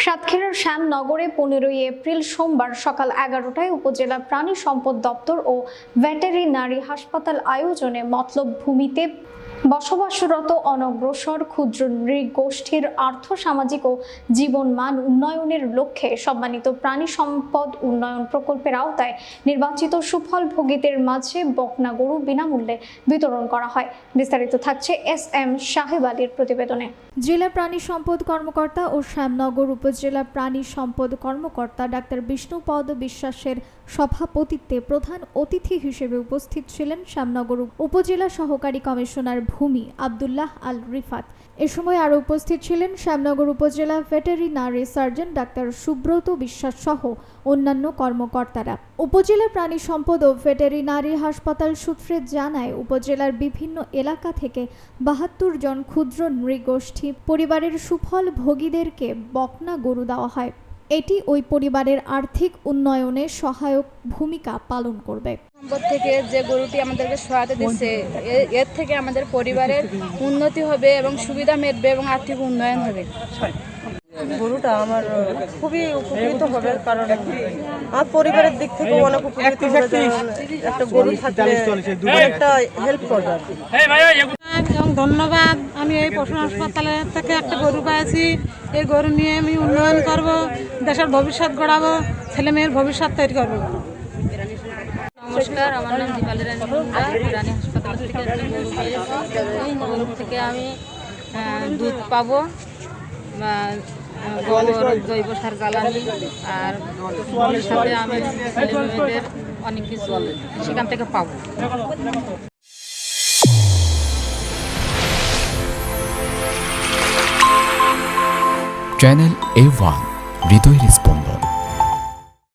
সাতক্ষীরার শ্যামনগরে 15 এপ্রিল সোমবার সকাল 11টায় উপজেলা প্রাণী সম্পদ দপ্তর ও ভেটেরিনারি হাসপাতাল আয়োজনে মতলব ভূমিতে বসবাসরত অনগ্রসর ক্ষুদ্র নৃগোষ্ঠীর আর্থসামাজিক ও জীবনমান উন্নয়নের লক্ষ্যে সম্মানিত প্রাণী সম্পদ উন্নয়ন প্রকল্পের আওতায় নির্বাচিত সুফল ভোগীদের মাঝে বকনা গরু বিনামূল্যে বিতরণ করা হয়। বিস্তারিত থাকছে এস.এম. সাহেব আলীর প্রতিবেদনে। জেলা প্রাণী সম্পদ কর্মকর্তা ও শ্যামনগর উপজেলা প্রাণী সম্পদ কর্মকর্তা ডাক্তার বিষ্ণুপদ বিশ্বাসের সভাপতিত্বে প্রধান অতিথি হিসেবে উপস্থিত ছিলেন শ্যামনগর উপজেলা সহকারী কমিশনার ভূমি আব্দুল্লাহ আল রিফাত। এ সময় আরও উপস্থিত ছিলেন শ্যামনগর উপজেলা ভেটেরিনারি সার্জন ডাক্তার সুব্রত বিশ্বাস সহ অন্যান্য কর্মকর্তারা। উপজেলা প্রাণী সম্পদ ও ভেটেরিনারি হাসপাতাল সূত্রে জানায়, উপজেলার বিভিন্ন এলাকা থেকে 72 জন ক্ষুদ্র নৃগোষ্ঠী পরিবারের সুফল ভোগীদেরকে বকনা গরু দেওয়া হয়। এটি ওই পরিবারের আর্থিক উন্নয়নে সহায়ক ভূমিকা পালন করবে। সম্পদ থেকে যে গরুটি আমাদেরকে সহায়তা দিচ্ছে, এর থেকে আমাদের পরিবারের উন্নতি হবে এবং সুবিধা মিলবে এবং আর্থিক উন্নয়ন হবে। গরুটা আমার খুবই উপকৃত হবে, কারণ আমার পরিবারের দিক থেকে অনেক উপকৃত হবে। একটা গরু থাকলে একটা হেল্প করবে। এবং ধন্যবাদ। আমি এই পশু হাসপাতালে থেকে একটা গরু পেয়েছি। এই গরু নিয়ে আমি উন্নয়ন করব, দেশের ভবিষ্যৎ গড়াবো, ছেলে মেয়ের ভবিষ্যৎ তৈরি করবো। নমস্কার, আমার নাম দীপালি রানী মুন্ডা। রানী হাসপাতাল থেকে একটা গরু পেয়েছি। এই গরু থেকে আমি দুধ পাবো, গোবর, জৈব সার, জ্বালানি, আর ফলের সাথে আমি ছেলে মেয়েদের অনেক কিছু সেখান থেকে পাবো। চ্যানেল A1 হৃদয় রেসপন্স।